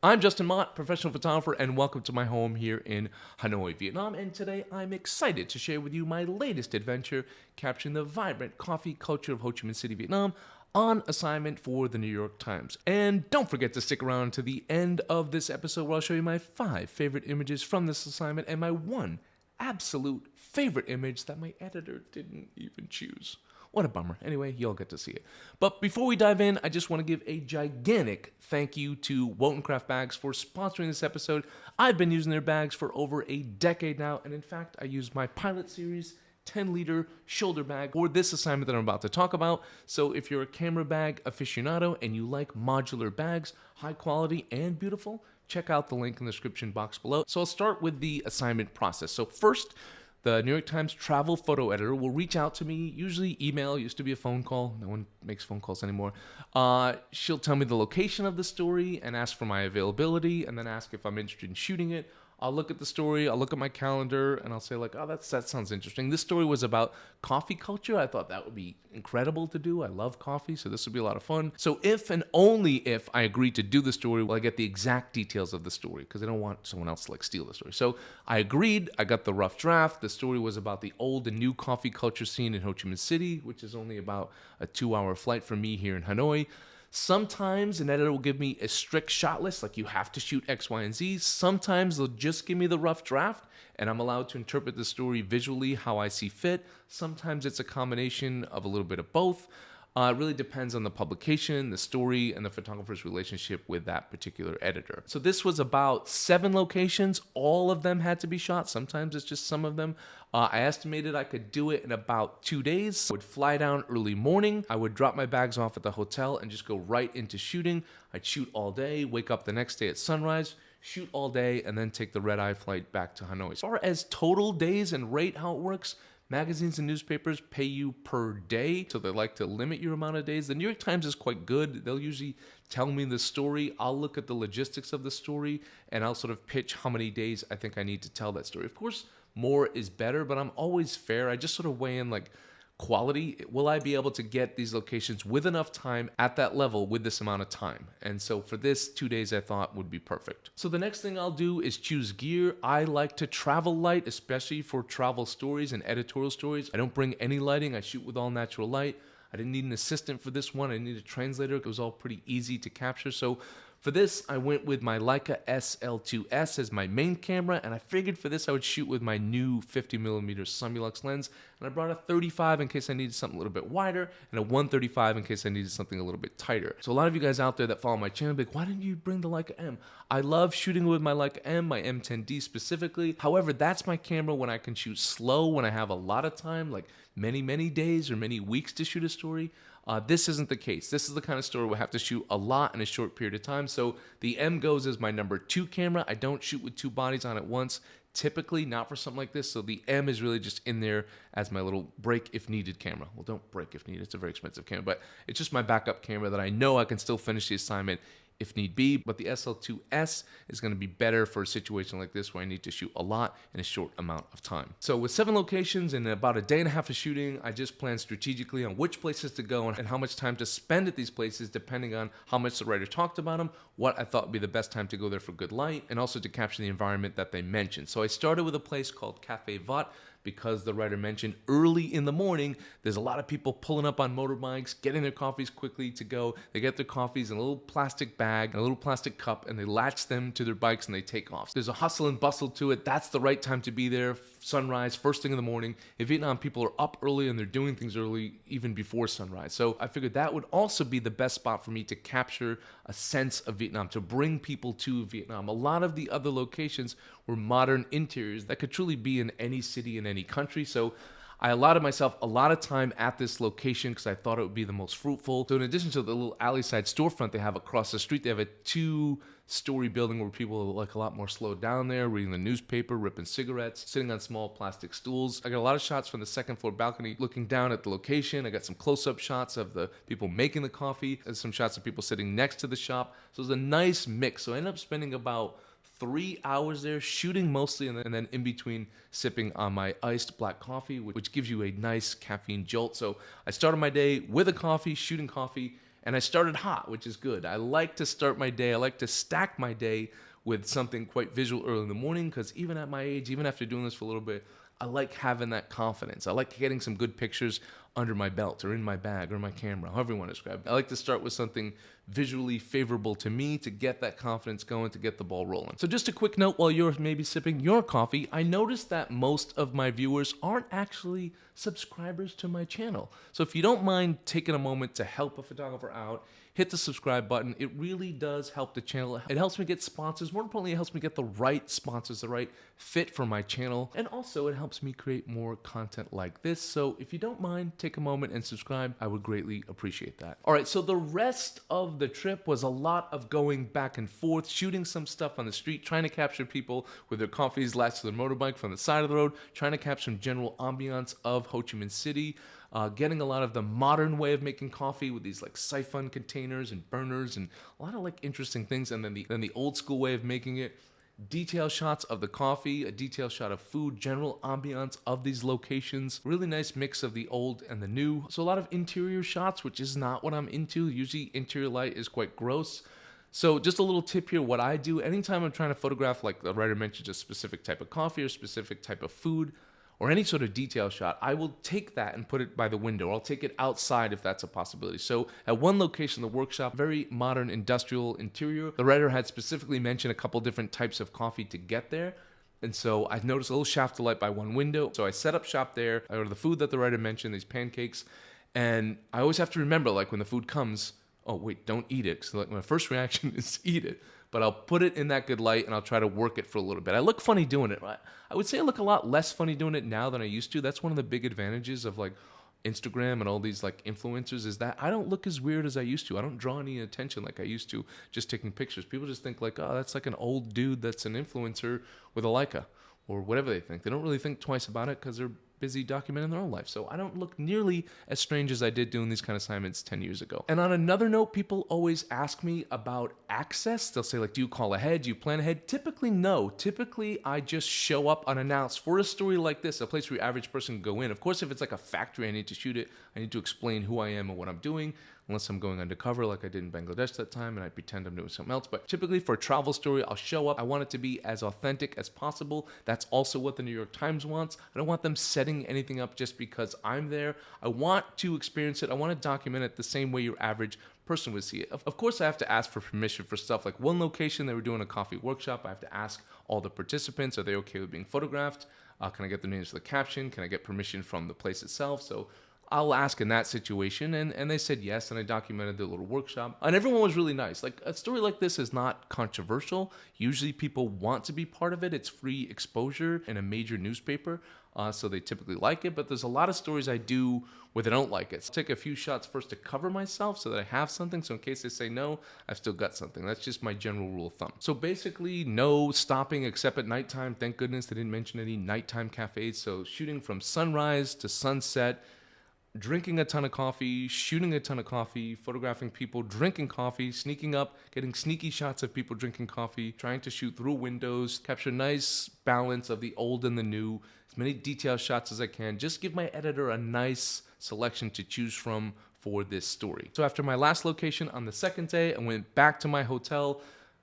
I'm Justin Mott, professional photographer, and welcome to my home here in Hanoi, Vietnam. And today I'm excited to share with you my latest adventure capturing the vibrant coffee culture of Ho Chi Minh City, Vietnam, on assignment for the New York Times. And don't forget to stick around to the end of this episode where I'll show you my 5 favorite images from this assignment and my 1 absolute favorite image that my editor didn't even choose. What a bummer. Anyway, you'll get to see it. But before we dive in, I just want to give a gigantic thank you to WOTANCRAFT Bags for sponsoring this episode. I've been using their bags for over a decade now, and in fact, I used my Pilot Series 10-liter shoulder bag for this assignment that I'm about to talk about. So if you're a camera bag aficionado and you like modular bags, high quality and beautiful, check out the link in the description box below. So I'll start with the assignment process. So first, the New York Times travel photo editor will reach out to me, usually email, used to be a phone call. No one makes phone calls anymore. She'll tell me the location of the story and ask for my availability and then ask if I'm interested in shooting it. I'll look at the story, I'll look at my calendar, and I'll say like, oh, that sounds interesting. This story was about coffee culture. I thought that would be incredible to do. I love coffee, so this would be a lot of fun. So if and only if I agree to do the story, will I get the exact details of the story, because I don't want someone else to like steal the story. So I agreed, I got the rough draft. The story was about the old and new coffee culture scene in Ho Chi Minh City, which is only about a 2-hour flight from me here in Hanoi. Sometimes an editor will give me a strict shot list, like you have to shoot X, Y, and Z. Sometimes they'll just give me the rough draft, and I'm allowed to interpret the story visually how I see fit. Sometimes it's a combination of a little bit of both. It really depends on the publication, the story, and the photographer's relationship with that particular editor. So this was about 7 locations. All of them had to be shot. Sometimes it's just some of them. I estimated I could do it in about 2 days. I would fly down early morning. I would drop my bags off at the hotel and just go right into shooting. I'd shoot all day, wake up the next day at sunrise, shoot all day, and then take the red-eye flight back to Hanoi. As far as total days and rate, how it works, magazines and newspapers pay you per day, so they like to limit your amount of days. The New York Times is quite good. They'll usually tell me the story. I'll look at the logistics of the story, and I'll sort of pitch how many days I think I need to tell that story. Of course, more is better, but I'm always fair. I just sort of weigh in like quality. Will I be able to get these locations with enough time at that level with this amount of time? And so for this, 2 days I thought would be perfect. So the next thing I'll do is choose gear. I like to travel light, especially for travel stories and editorial stories. I don't bring any lighting. I shoot with all natural light. I didn't need an assistant for this one. I needed a translator. It was all pretty easy to capture. So for this, I went with my Leica SL2S as my main camera, and I figured for this I would shoot with my new 50mm Summilux lens, and I brought a 35 in case I needed something a little bit wider, and a 135 in case I needed something a little bit tighter. So a lot of you guys out there that follow my channel be like, why didn't you bring the Leica M? I love shooting with my Leica M, my M10D specifically. However, that's my camera when I can shoot slow, when I have a lot of time, like many days or many weeks to shoot a story. This isn't the case. This is the kind of story where I have to shoot a lot in a short period of time. So the M goes as my number 2 camera. I don't shoot with 2 bodies on at once, typically, not for something like this. So the M is really just in there as my little break if needed camera. Well, don't break if needed. It's a very expensive camera, but it's just my backup camera that I know I can still finish the assignment if need be. But the SL2S is going to be better for a situation like this where I need to shoot a lot in a short amount of time. So with 7 locations and about a day and a half of shooting, I just planned strategically on which places to go and how much time to spend at these places depending on how much the writer talked about them, what I thought would be the best time to go there for good light, and also to capture the environment that they mentioned. So I started with a place called Cafe Vot, because the writer mentioned early in the morning, there's a lot of people pulling up on motorbikes, getting their coffees quickly to go. They get their coffees in a little plastic bag, a little plastic cup, and they latch them to their bikes and they take off. There's a hustle and bustle to it. That's the right time to be there. Sunrise, first thing in the morning. In Vietnam, people are up early and they're doing things early even before sunrise. So I figured that would also be the best spot for me to capture a sense of Vietnam, to bring people to Vietnam. A lot of the other locations were modern interiors that could truly be in any city in any country. So I allotted myself a lot of time at this location because I thought it would be the most fruitful. So in addition to the little alley side storefront they have across the street, they have a 2-story building where people are like a lot more slowed down there, reading the newspaper, ripping cigarettes, sitting on small plastic stools. I got a lot of shots from the 2nd floor balcony looking down at the location. I got some close-up shots of the people making the coffee and some shots of people sitting next to the shop. So it was a nice mix. So I ended up spending about 3 hours there shooting mostly, and then in between sipping on my iced black coffee, which gives you a nice caffeine jolt. So I started my day with a coffee, shooting coffee, And I started hot, which is good. I like to start my day, I like to stack my day with something quite visual early in the morning, because even at my age, even after doing this for a little bit, I like having that confidence. I like getting some good pictures under my belt or in my bag or my camera, however you want to describe it. I like to start with something visually favorable to me to get that confidence going, to get the ball rolling. So just a quick note while you're maybe sipping your coffee, I noticed that most of my viewers aren't actually subscribers to my channel. So if you don't mind taking a moment to help a photographer out, hit the subscribe button. It really does help the channel. It helps me get sponsors. More importantly, it helps me get the right sponsors, the right fit for my channel. And also it helps me create more content like this. So if you don't mind, take a moment and subscribe. I would greatly appreciate that. All right, so the rest of the trip was a lot of going back and forth, shooting some stuff on the street, trying to capture people with their coffees latched to their motorbike from the side of the road, trying to capture some general ambiance of Ho Chi Minh City. Getting a lot of the modern way of making coffee with these like siphon containers and burners and a lot of like interesting things, and then the old school way of making it. Detail shots of the coffee, a detail shot of food, general ambiance of these locations. Really nice mix of the old and the new. So a lot of interior shots, which is not what I'm into. Usually interior light is quite gross. So just a little tip here, what I do, anytime I'm trying to photograph, like the writer mentioned, a specific type of coffee or specific type of food, or any sort of detail shot, I will take that and put it by the window. I'll take it outside if that's a possibility. So at one location, the workshop, very modern industrial interior, the writer had specifically mentioned a couple different types of coffee to get there. And so I noticed a little shaft of light by one window. So I set up shop there. I ordered the food that the writer mentioned, these pancakes. And I always have to remember, like when the food comes, oh wait, don't eat it. So like my first reaction is eat it. But I'll put it in that good light and I'll try to work it for a little bit. I look funny doing it. I would say I look a lot less funny doing it now than I used to. That's one of the big advantages of like Instagram and all these like influencers, is that I don't look as weird as I used to. I don't draw any attention like I used to just taking pictures. People just think like, oh, that's like an old dude that's an influencer with a Leica or whatever they think. They don't really think twice about it because they're busy documenting their own life. So I don't look nearly as strange as I did doing these kind of assignments 10 years ago. And on another note, people always ask me about access. They'll say like, do you call ahead? Do you plan ahead? Typically, no. Typically, I just show up unannounced for a story like this, a place where your average person can go in. Of course, if it's like a factory, I need to shoot it. I need to explain who I am and what I'm doing, unless I'm going undercover like I did in Bangladesh that time and I pretend I'm doing something else. But typically for a travel story, I'll show up. I want it to be as authentic as possible. That's also what the New York Times wants. I don't want them setting anything up just because I'm there. I want to experience it. I want to document it the same way your average person would see it. Of course, I have to ask for permission for stuff. Like one location, they were doing a coffee workshop. I have to ask all the participants, are they okay with being photographed? Can I get their names for the caption? Can I get permission from the place itself? So I'll ask in that situation, and they said yes, and I documented the little workshop, and everyone was really nice. Like, a story like this is not controversial. Usually people want to be part of it. It's free exposure in a major newspaper, so they typically like it, but there's a lot of stories I do where they don't like it. So I'll take a few shots first to cover myself so that I have something, so in case they say no, I've still got something. That's just my general rule of thumb. So basically, no stopping except at nighttime. Thank goodness they didn't mention any nighttime cafes, so shooting from sunrise to sunset, drinking a ton of coffee, shooting a ton of coffee, photographing people drinking coffee, sneaking up, getting sneaky shots of people drinking coffee, trying to shoot through windows, capture a nice balance of the old and the new, as many detail shots as I can, just give my editor a nice selection to choose from for this story. So after my last location on the second day, I went back to my hotel.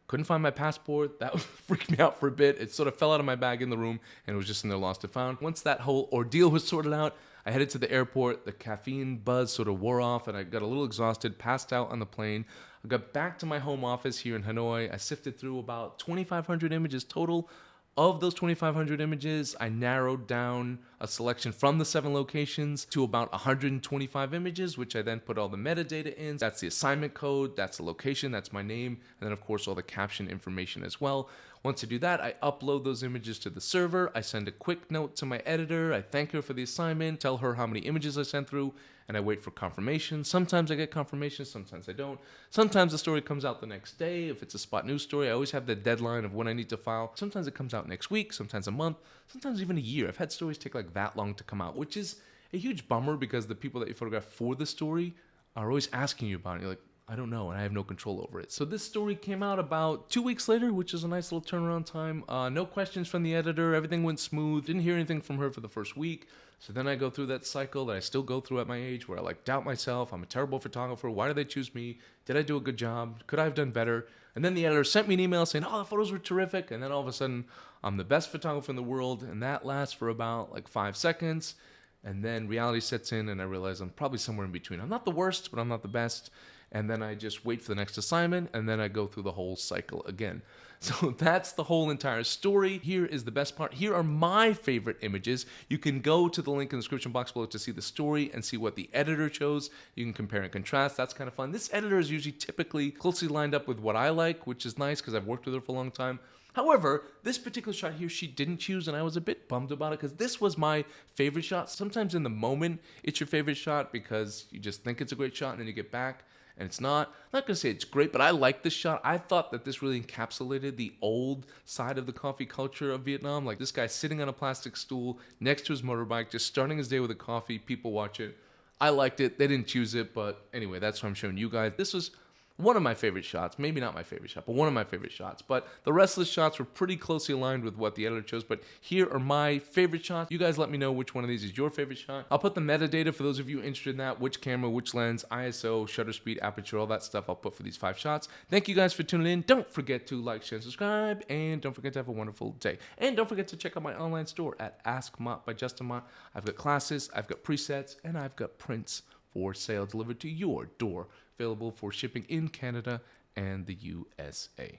Couldn't find my passport. That freaked me out for a bit. It sort of fell out of my bag in the room and it was just in there lost and found. Once that whole ordeal was sorted out, I headed to the airport. The caffeine buzz sort of wore off and I got a little exhausted, passed out on the plane. I got back to my home office here in Hanoi. I sifted through about 2,500 images total. Of those 2,500 images, I narrowed down a selection from the 7 locations to about 125 images, which I then put all the metadata in. That's the assignment code, that's the location, that's my name, and then of course all the caption information as well. Once I do that, I upload those images to the server. I send a quick note to my editor. I thank her for the assignment, tell her how many images I sent through, and I wait for confirmation. Sometimes I get confirmation, sometimes I don't. Sometimes the story comes out the next day. If it's a spot news story, I always have the deadline of when I need to file. Sometimes it comes out next week, sometimes a month, sometimes even a year. I've had stories take like that long to come out, which is a huge bummer because the people that you photograph for the story are always asking you about it. You're like, I don't know, and I have no control over it. So this story came out about 2 weeks later, which is a nice little turnaround time. No questions from the editor. Everything went smooth. Didn't hear anything from her for the first week. So then I go through that cycle that I still go through at my age where I like doubt myself. I'm a terrible photographer. Why did they choose me? Did I do a good job? Could I have done better? And then the editor sent me an email saying, oh, the photos were terrific. And then all of a sudden, I'm the best photographer in the world. And that lasts for about like 5 seconds. And then reality sets in and I realize I'm probably somewhere in between. I'm not the worst, but I'm not the best. And then I just wait for the next assignment, and then I go through the whole cycle again. So that's the whole entire story. Here is the best part. Here are my favorite images. You can go to the link in the description box below to see the story and see what the editor chose. You can compare and contrast. That's kind of fun. This editor is usually typically closely lined up with what I like, which is nice because I've worked with her for a long time. However, this particular shot here, she didn't choose, and I was a bit bummed about it because this was my favorite shot. Sometimes in the moment, it's your favorite shot because you just think it's a great shot, and then you get back, and it's not. I'm not going to say it's great, but I like this shot. I thought that this really encapsulated the old side of the coffee culture of Vietnam. Like this guy sitting on a plastic stool next to his motorbike, just starting his day with a coffee. People watch it. I liked it. They didn't choose it, but anyway, that's what I'm showing you guys. This was one of my favorite shots. Maybe not my favorite shot, but one of my favorite shots. But the rest of the shots were pretty closely aligned with what the editor chose. But here are my favorite shots. You guys let me know which one of these is your favorite shot. I'll put the metadata for those of you interested in that. Which camera, which lens, ISO, shutter speed, aperture, all that stuff I'll put for these 5 shots. Thank you guys for tuning in. Don't forget to like, share, and subscribe. And don't forget to have a wonderful day. And don't forget to check out my online store at Ask Mott by Justin Mott. I've got classes, I've got presets, and I've got prints for sale delivered to your door, available for shipping in Canada and the USA.